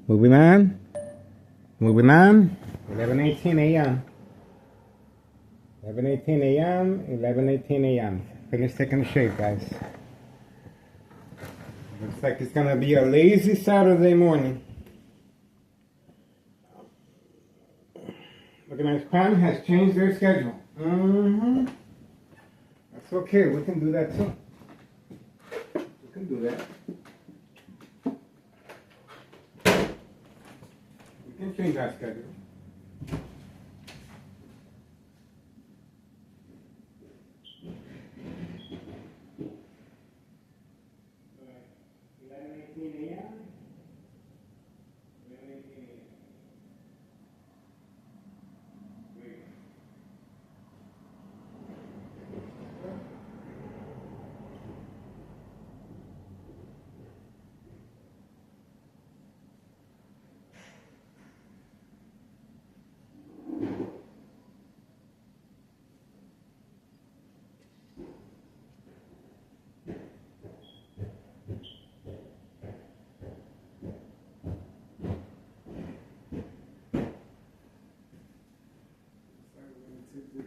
Moving on. Moving on. 11:18 a.m. 11:18 a.m. 11:18 a.m. Finish taking a shave, guys. Looks like it's gonna be a lazy Saturday morning. Organized Crime has changed their schedule. That's okay. We can do that too. We can do that. We can change our schedule.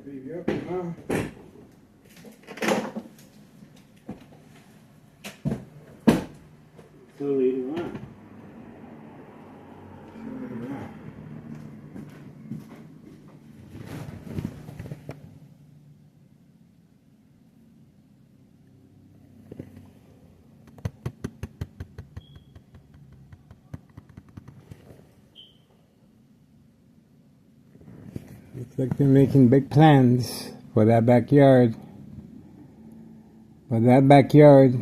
Baby up, So later on. Looks like they're making big plans for that backyard. For that backyard.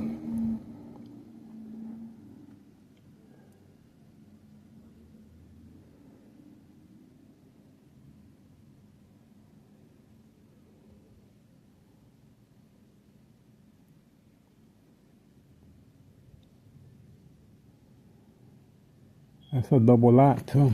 That's a double lot too.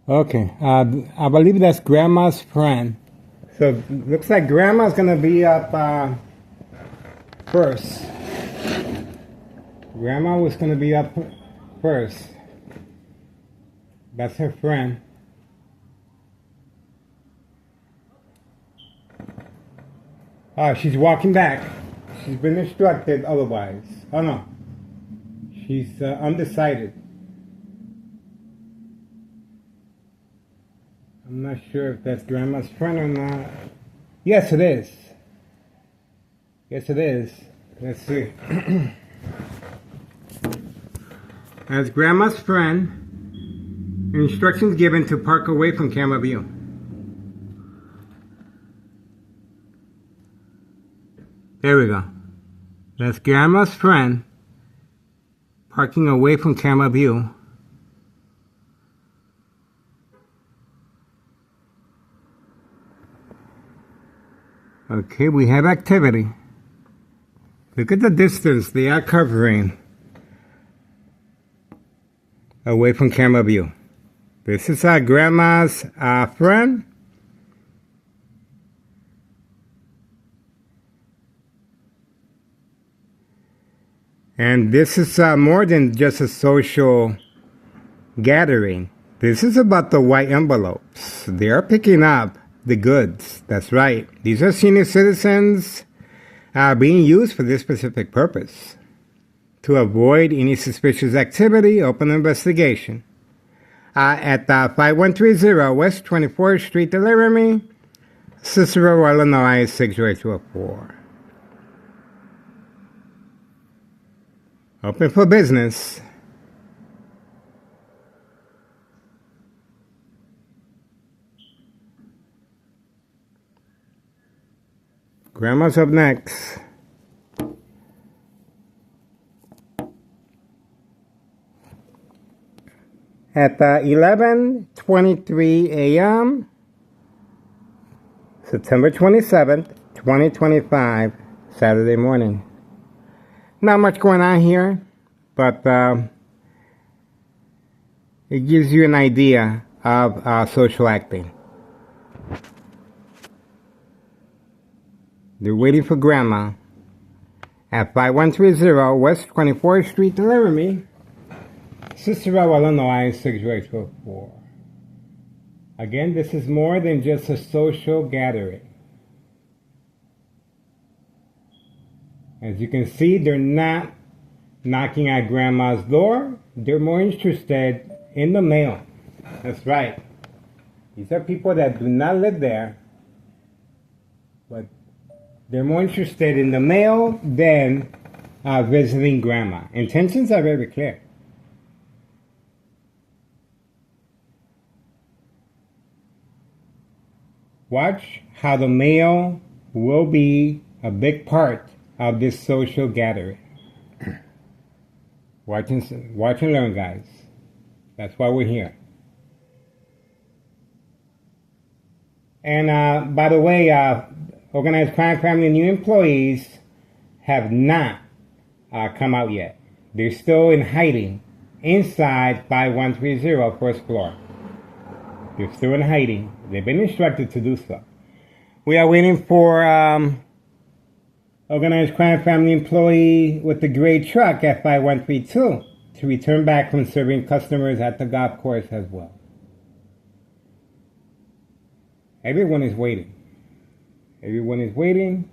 Okay, I believe that's Grandma's friend. So looks like Grandma's gonna be up first. Grandma was gonna be up first. That's her friend. She's walking back. She's been instructed otherwise. Oh no, she's undecided. I'm not sure if that's Grandma's friend or not. Yes, it is. Yes, it is. Let's see. As Grandma's friend, instructions given to park away from camera view. There we go. That's Grandma's friend, parking away from camera view. Okay, we have activity. Look at the distance they are covering away from camera view. This is our Grandma's friend. And this is more than just a social gathering. This is about the white envelopes. They are picking up the goods. That's right. These are senior citizens being used for this specific purpose. To avoid any suspicious activity, open investigation. At 5130 West 24th Street, Laramie, Cicero, Illinois, 60204. Open for business. Grandma's up next. At 11:23 a.m., September 27th, 2025, Saturday morning. Not much going on here, but it gives you an idea of social acting. They're waiting for Grandma at 5130 West 24th Street in Laramie, Cicero, Illinois 60844. Again, this is more than just a social gathering. As you can see, they're not knocking at Grandma's door. They're more interested in the mail. That's right. These are people that do not live there, but they're more interested in the mail than visiting Grandma. Intentions are very clear. Watch how the mail will be a big part of this social gathering. Watch and learn, guys. That's why we're here. And by the way, Organized Crime Family new employees have not come out yet. They're still in hiding inside 5130 first floor. They're still in hiding. They've been instructed to do so. We are waiting for Organized Crime Family employee with the gray truck at 5132 to return back from serving customers at the golf course as well. Everyone is waiting. Everyone is waiting.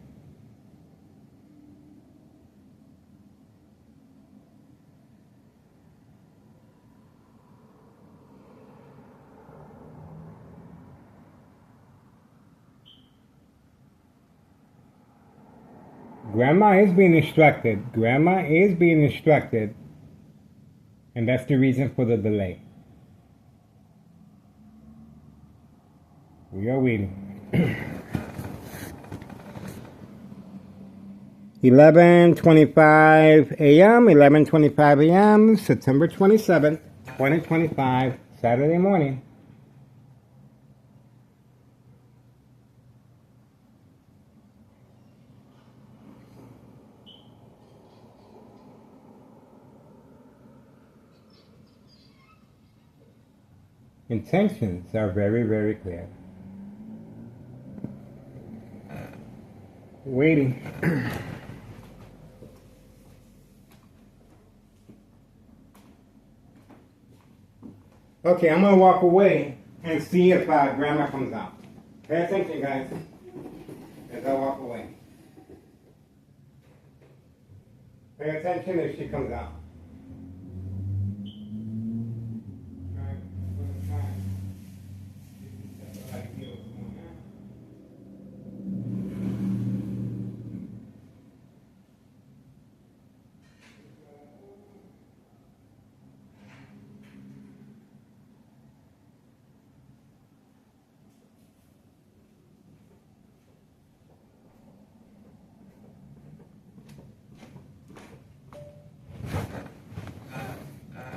Grandma is being instructed. Grandma is being instructed. And that's the reason for the delay. We are waiting. 11:25 a.m., 11:25 a.m., September 27th, 2025, Saturday morning. Intentions are very, very clear. Waiting. Okay, I'm going to walk away and see if Grandma comes out. Pay attention, guys, as I walk away. Pay attention if she comes out.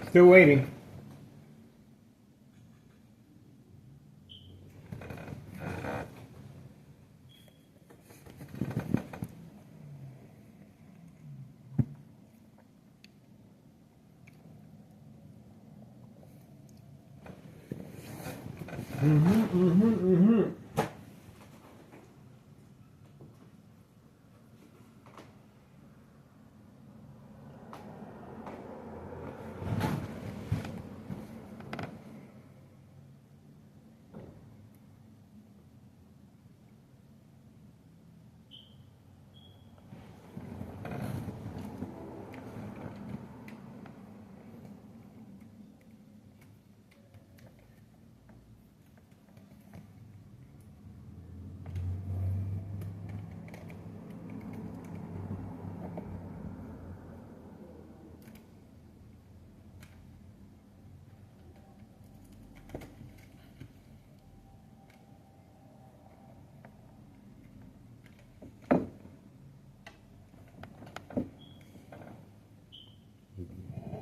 Still waiting.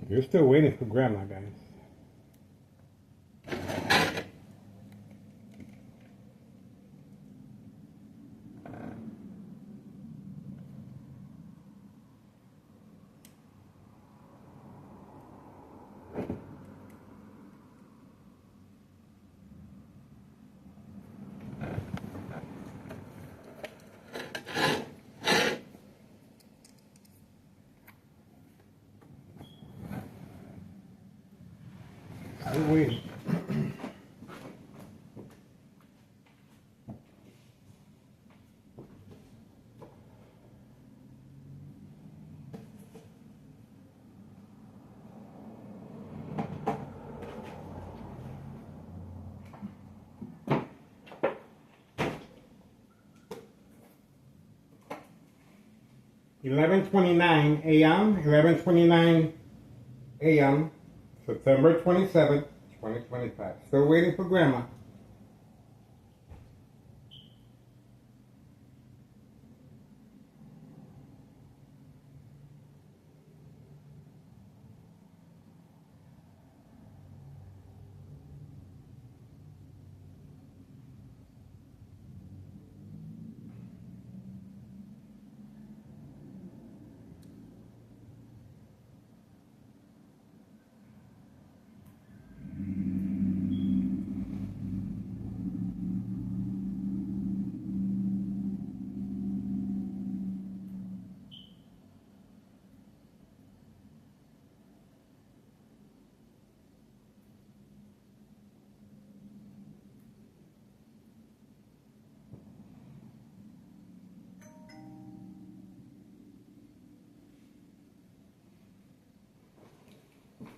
You're still waiting for Grandma, guys. We're waiting. 11:29 a.m. 11:29 a.m. September 27th, 2025. Still waiting for Grandma.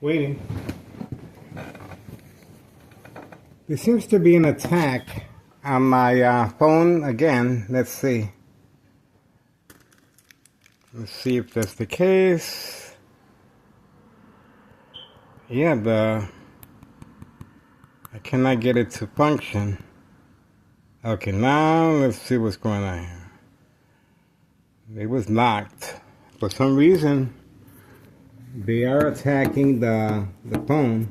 Waiting. There seems to be an attack on my phone again. Let's see. Let's see if that's the case. Yeah, I cannot get it to function. Okay, now let's see what's going on here. It was locked. For some reason, they are attacking the phone.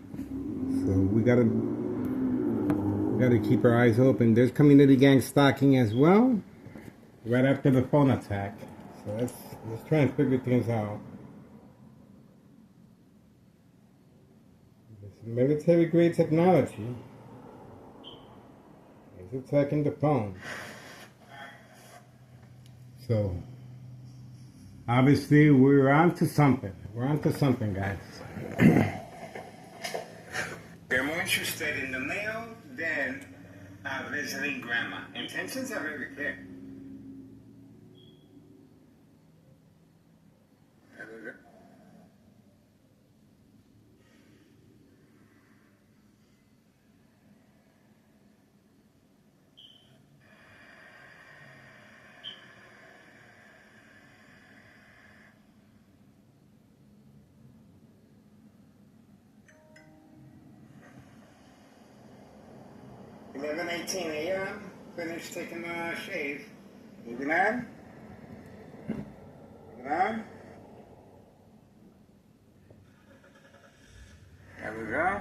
So we gotta keep our eyes open. There's community gang stalking as well, right after the phone attack. So let's try and figure things out. This military grade technology is attacking the phone. So obviously we're on to something. We're on to something, guys. They're more interested in the mail than visiting Grandma. Intentions are very clear. 11:18 a.m. Finished taking a shave. Moving on. Moving on. There we go.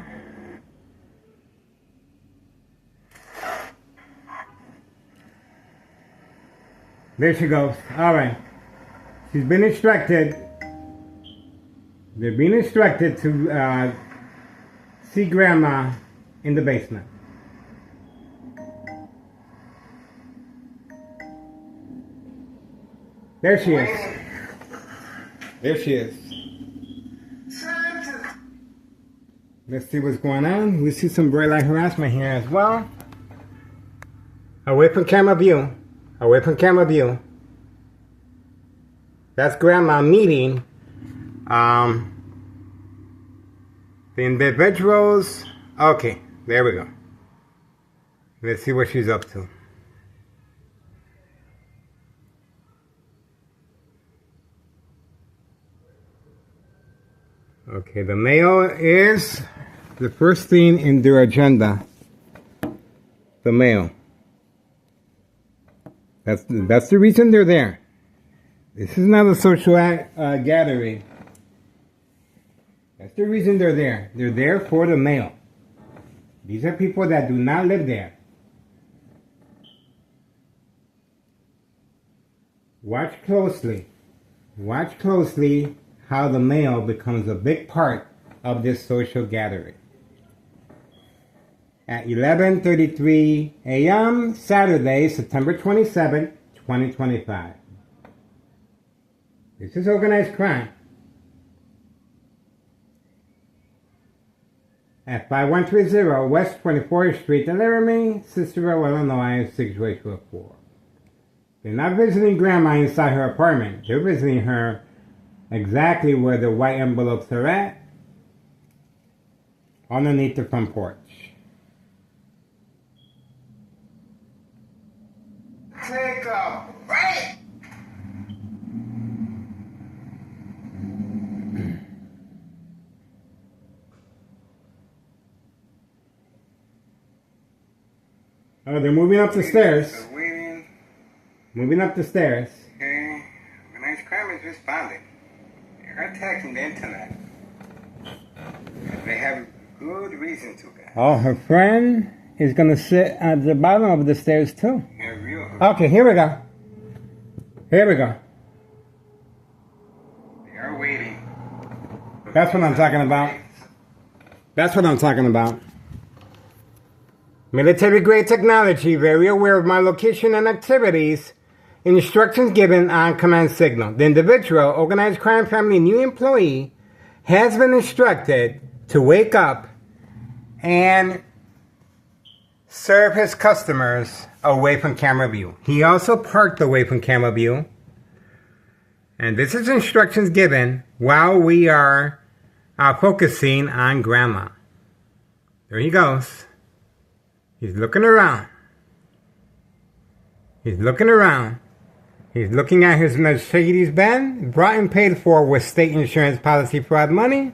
There she goes. All right. She's been instructed. They're being instructed to see Grandma in the basement. There she is. There she is. Let's see what's going on. We see some bright light harassment here as well. Away from camera view. Away from camera view. That's Grandma meeting the individuals. Okay, there we go. Let's see what she's up to. Okay, the mail is the first thing in their agenda. The mail. That's the reason they're there. This is not a social gathering. That's the reason they're there. They're there for the mail. These are people that do not live there. Watch closely. Watch closely how the mail becomes a big part of this social gathering. At 11:33 a.m. Saturday, September 27th, 2025. This is organized crime. at 5130 West 24th Street in Laramie, Cicero, Illinois 62844. They're not visiting Grandma inside her apartment. They're visiting her exactly where the white envelopes are at, underneath the front porch. Take a break! Oh, they're moving up the stairs. Moving up the stairs. Okay. Organized crime is responding. They're attacking the internet. They have good reason to, guys. Oh, her friend is going to sit at the bottom of the stairs too. They're real. Okay, here we go. Here we go. They are waiting. That's what I'm talking about. That's what I'm talking about. Military-grade technology, very aware of my location and activities. Instructions given on command signal. The individual, organized crime family new employee, has been instructed to wake up and serve his customers away from camera view. He also parked away from camera view. And this is instructions given while we are focusing on Grandma. There he goes. He's looking around. He's looking around. He's looking at his Mercedes-Benz, bought and paid for with state insurance policy fraud money,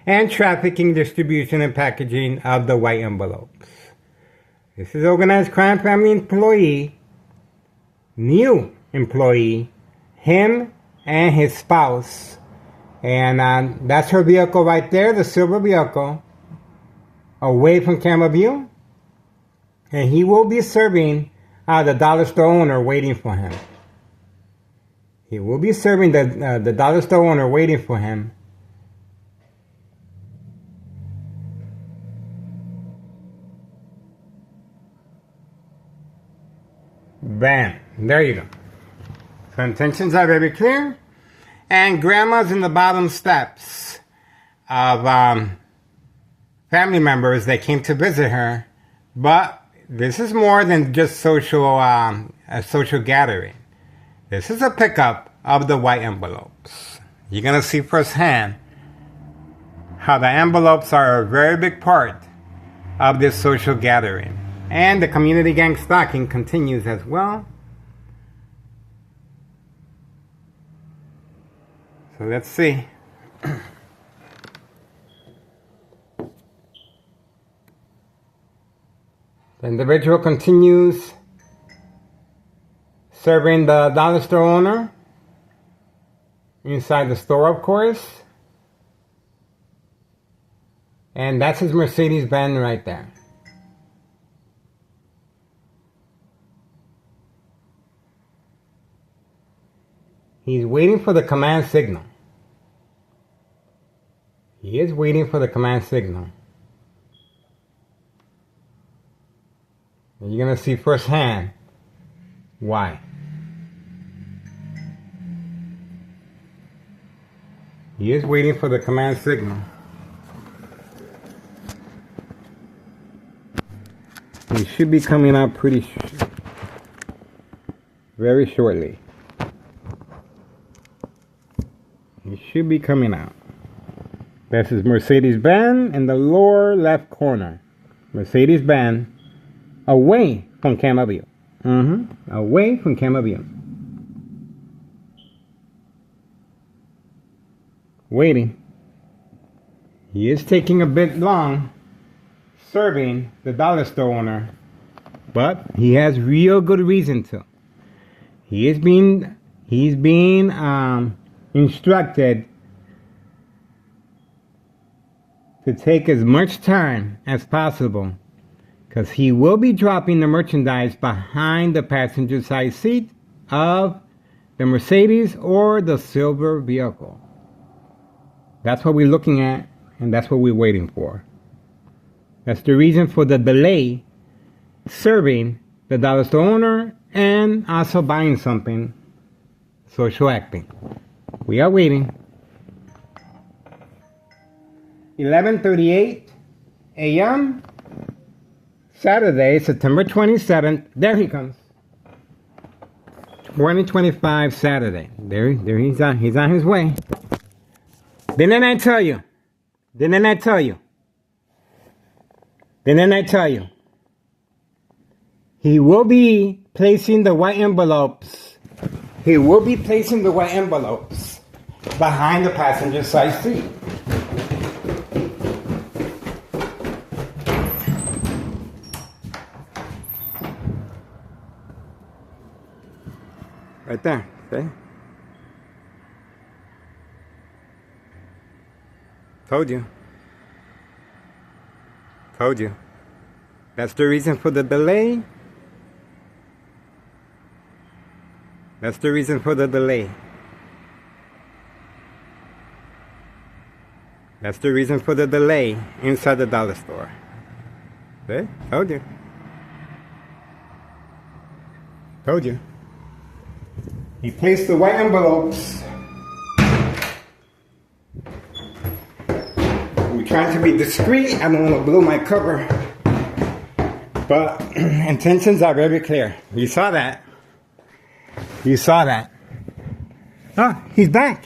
and trafficking, distribution, and packaging of the white envelopes. This is organized crime family employee, new employee, him and his spouse. And that's her vehicle right there, the silver vehicle, away from camera view. And he will be serving the dollar store owner waiting for him. He will be serving the dollar store owner waiting for him. Bam. There you go. So intentions are very clear. And Grandma's in the bottom steps of family members that came to visit her. But this is more than just a social gathering. This is a pickup of the white envelopes. You're going to see firsthand how the envelopes are a very big part of this social gathering. And the community gang stalking continues as well. So let's see. The individual continues serving the dollar store owner inside the store, of course. And that's his Mercedes-Benz right there. He's waiting for the command signal. He is waiting for the command signal. And you're going to see firsthand why. He is waiting for the command signal. He should be coming out very shortly. He should be coming out. That's his Mercedes-Benz in the lower left corner. Mercedes-Benz away from camera view. Away from camera view. Waiting. He is taking a bit long serving the dollar store owner, but he has real good reason to. He's being instructed to take as much time as possible, because he will be dropping the merchandise behind the passenger side seat of the Mercedes or the silver vehicle. That's what we're looking at, and that's what we're waiting for. That's the reason for the delay serving the dollar store owner and also buying something, social acting. We are waiting. 11:38 a.m. Saturday, September 27th. There he comes. 2025 Saturday. There he's on his way. Didn't I tell you? Didn't I tell you? Didn't I tell you? He will be placing the white envelopes. He will be placing the white envelopes behind the passenger side seat. Right there, see? Told you. Told you. That's the reason for the delay. That's the reason for the delay. That's the reason for the delay inside the dollar store. See? Told you. Told you. He placed the white envelopes. We're trying to be discreet. I don't want to blow my cover. But intentions are very clear. You saw that. You saw that. Oh, he's back.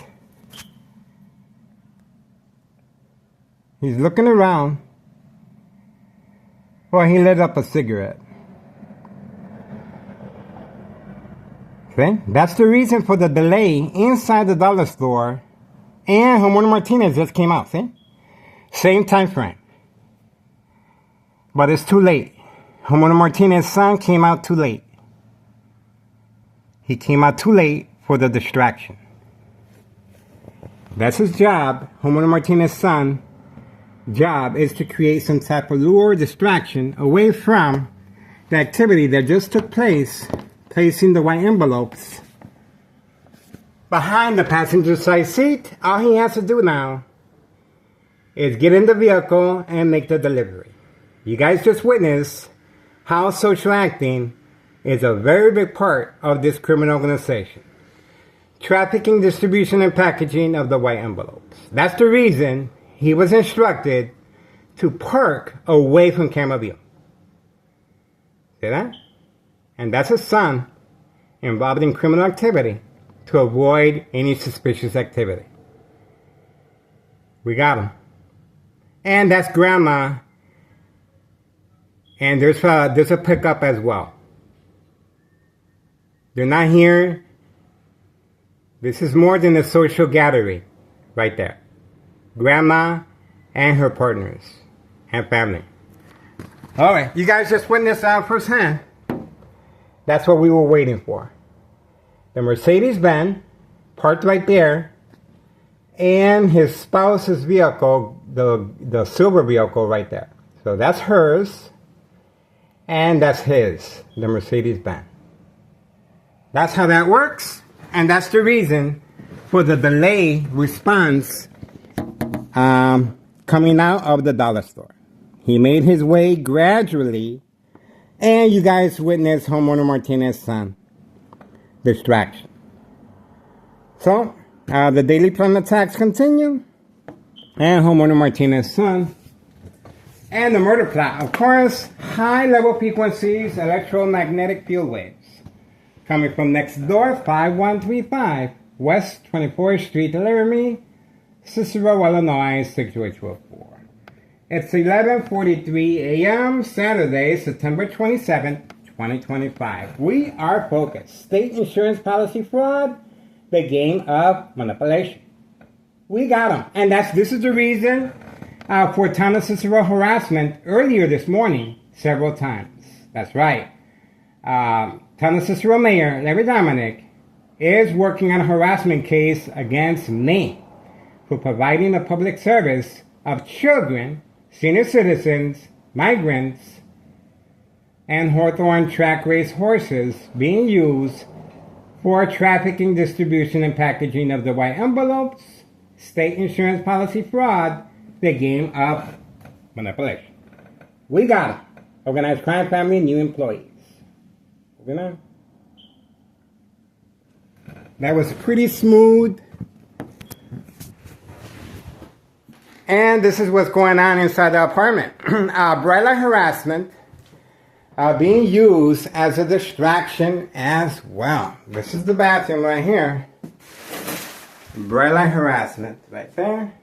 He's looking around. Well, he lit up a cigarette. See? That's the reason for the delay inside the dollar store. And Homeowner Martinez just came out, see? Same time frame. But it's too late. Homeowner Martinez's son came out too late. He came out too late for the distraction. That's his job. Homeowner Martinez's son's job is to create some type of lure or distraction away from the activity that just took place, placing the white envelopes behind the passenger side seat. All he has to do now is get in the vehicle and make the delivery. You guys just witnessed how social acting is a very big part of this criminal organization. Trafficking, distribution, and packaging of the white envelopes. That's the reason he was instructed to park away from camera view. See that? And that's his son involved in criminal activity to avoid any suspicious activity. We got him. And that's grandma. And there's a pickup as well. They're not here. This is more than a social gathering right there. Grandma and her partners and family. All right, you guys just witnessed out firsthand. That's what we were waiting for. The Mercedes-Benz parked right there, and his spouse's vehicle, the silver vehicle right there. So that's hers, and that's his, the Mercedes-Benz. That's how that works, and that's the reason for the delay response coming out of the dollar store. He made his way gradually, and you guys witnessed Homeowner Martinez's son distraction. So, the daily plan attacks continue, and Homeowner Martinez's son, and the murder plot. Of course, high-level frequencies, electromagnetic field waves. Coming from next door, 5135 West 24th Street, Laramie, Cicero, Illinois, 62804. It's 11:43 a.m. Saturday, September 27th, 2025. We are focused. State insurance policy fraud, the game of manipulation. We got them. And this is the reason for Town of Cicero harassment earlier this morning, several times. That's right. Town of Cicero Mayor Larry Dominic is working on a harassment case against me for providing a public service of children, senior citizens, migrants, and Hawthorne track race horses being used for trafficking, distribution, and packaging of the white envelopes, state insurance policy fraud, the game of manipulation. We got it. Organized crime family, new employees. You know? That was pretty smooth. And this is what's going on inside the apartment. Bright light harassment being used as a distraction as well. This is the bathroom right here. Bright light harassment right there.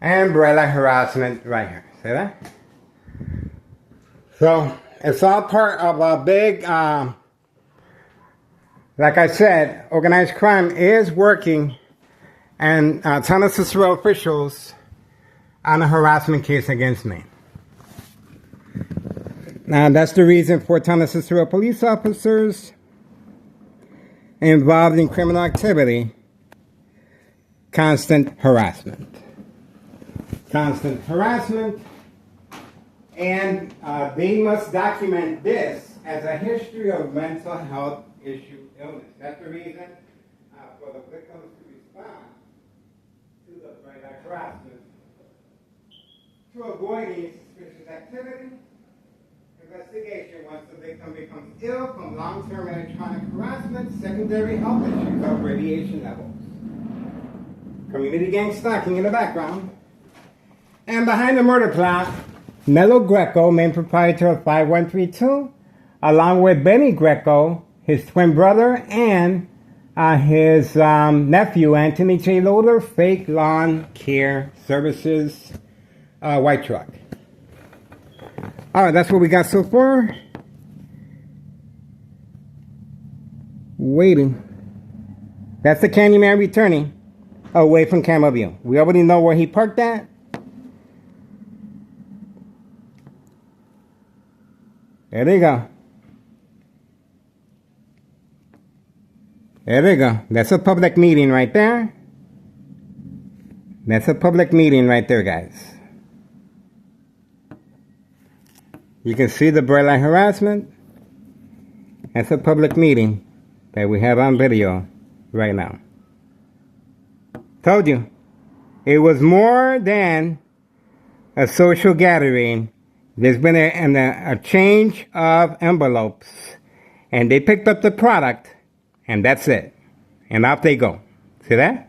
And bright light harassment right here. See that? So it's all part of a big, like I said, organized crime is working and Town of Cicero officials on a harassment case against me. Now that's the reason for Town of Cicero police officers involved in criminal activity, constant harassment. Constant harassment, and they must document this as a history of mental health issue illness. That's the reason for the victims to respond to the bright light harassment. To avoid any suspicious activity, investigation once the victim becomes ill from long-term electronic harassment, secondary health issues of radiation levels. Community gang stalking in the background. And behind the murder plot, Nello Greco, main proprietor of 5132, along with Benny Greco, his twin brother, and his nephew, Anthony J. Loader, Fake Lawn Care Services, white truck. All right, that's what we got so far. Waiting. That's the Candyman returning away from camera view. We already know where he parked at. There they go. There they go. That's a public meeting right there. That's a public meeting right there, guys. You can see the bright light harassment. That's a public meeting that we have on video right now. Told you. It was more than a social gathering. There's been a change of envelopes, and they picked up the product, and that's it. And off they go. See that?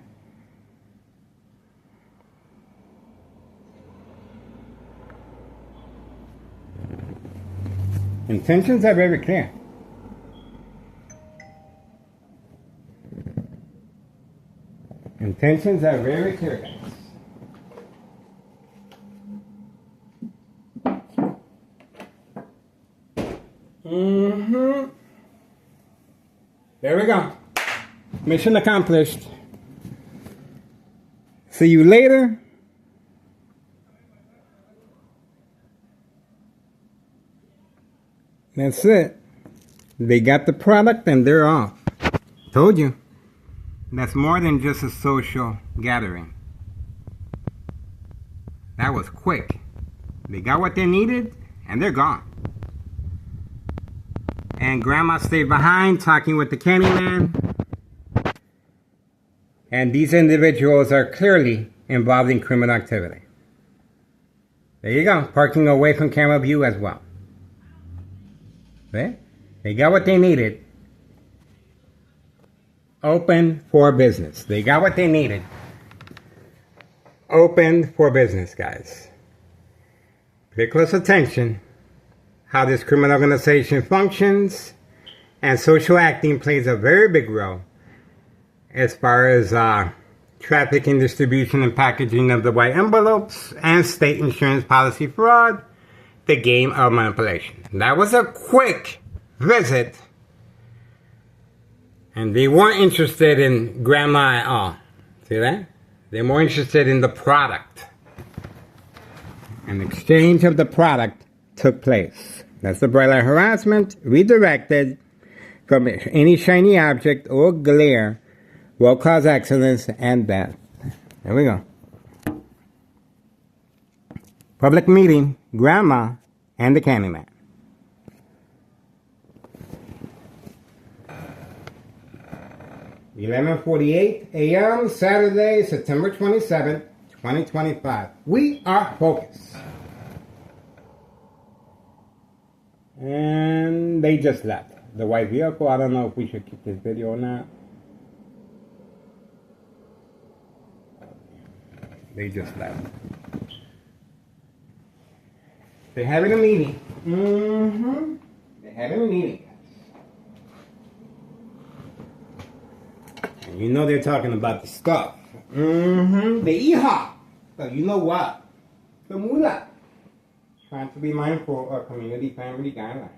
Intentions are very clear. Intentions are very clear, guys. There we go. Mission accomplished. See you later. That's it. They got the product and they're off. Told you. That's more than just a social gathering. That was quick. They got what they needed and they're gone. And Grandma stayed behind talking with the Candyman. And these individuals are clearly involved in criminal activity. There you go. Parking away from camera view as well. See? They got what they needed. Open for business. They got what they needed. Open for business, guys. Pay close attention how this criminal organization functions, and social acting plays a very big role as far as trafficking, distribution, and packaging of the white envelopes, and state insurance policy fraud, the game of manipulation. That was a quick visit, and they weren't interested in Grandma at all. See that? They're more interested in the product. An exchange of the product took place. That's the bright light harassment, redirected from any shiny object or glare will cause accidents and death. There we go. Public meeting, Grandma and the Candyman. $11:48 a.m. Saturday, September 27th, 2025. We are focused. And they just left. The white vehicle, I don't know if we should keep this video or not. They just left. They're having a meeting. Mm-hmm. They're having a meeting. And you know they're talking about the stuff. Mm-hmm. The EHOP. So you know what? The moolah. Trying to be mindful of community family guidelines.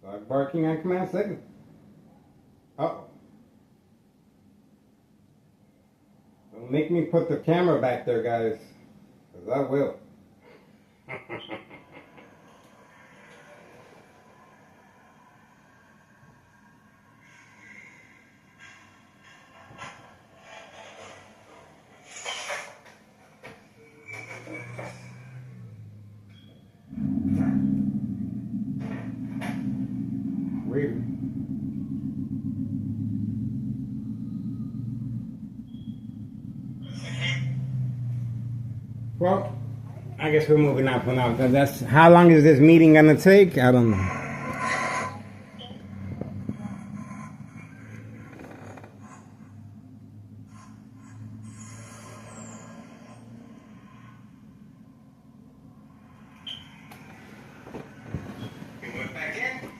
Dog barking on command signal. Uh-oh. Don't make me put the camera back there, guys. Because I will. Weird. Well, I guess we're moving on for now. That's how long is this meeting gonna take? I don't know. We went back in.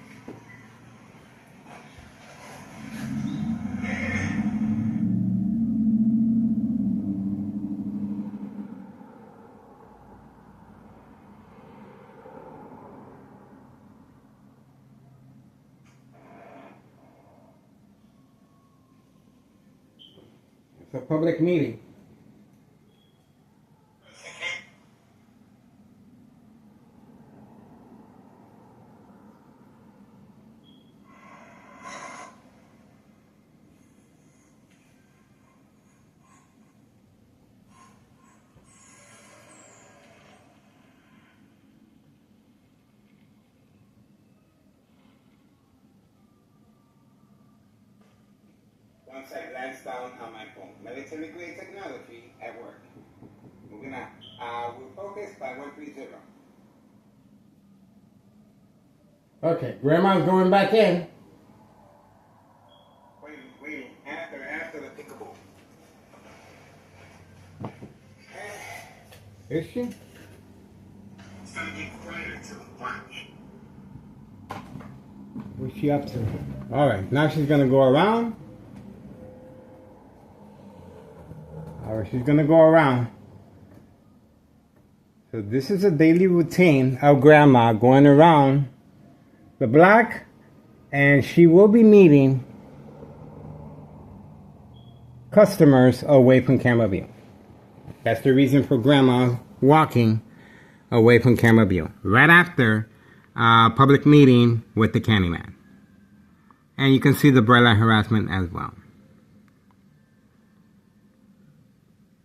It's a public meeting. Once I glanced down on my phone, military grade technology at work. Moving on. We'll focus by 130. Okay, Grandma's going back in. Wait, after the pickable. Is she? It's gonna get quieter till lunch. What's she up to? Alright, now she's gonna go around. Alright, she's gonna go around. So this is a daily routine of Grandma going around the block, and she will be meeting customers away from camera view. That's the reason for Grandma walking away from camera view. Right after public meeting with the Candyman. And you can see the bright light harassment as well.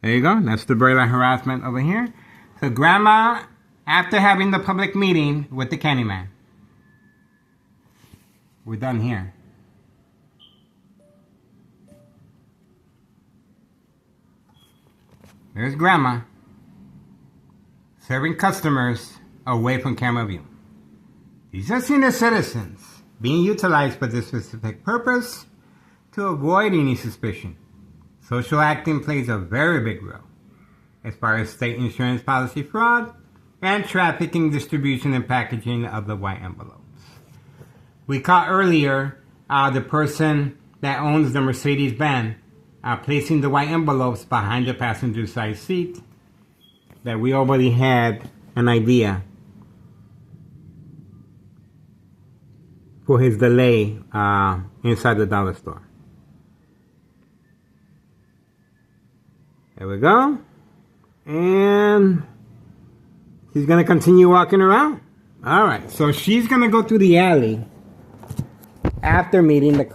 There you go. That's the bright light harassment over here. So Grandma, after having the public meeting with the Candyman. We're done here. There's Grandma serving customers away from camera view. These are senior citizens being utilized for this specific purpose to avoid any suspicion. Social acting plays a very big role as far as state insurance policy fraud and trafficking, distribution, and packaging of the white envelopes. We caught earlier the person that owns the Mercedes-Benz placing the white envelopes behind the passenger side seat, that we already had an idea for his delay inside the dollar store. There we go. And she's going to continue walking around. All right, so she's going to go through the alley after meeting the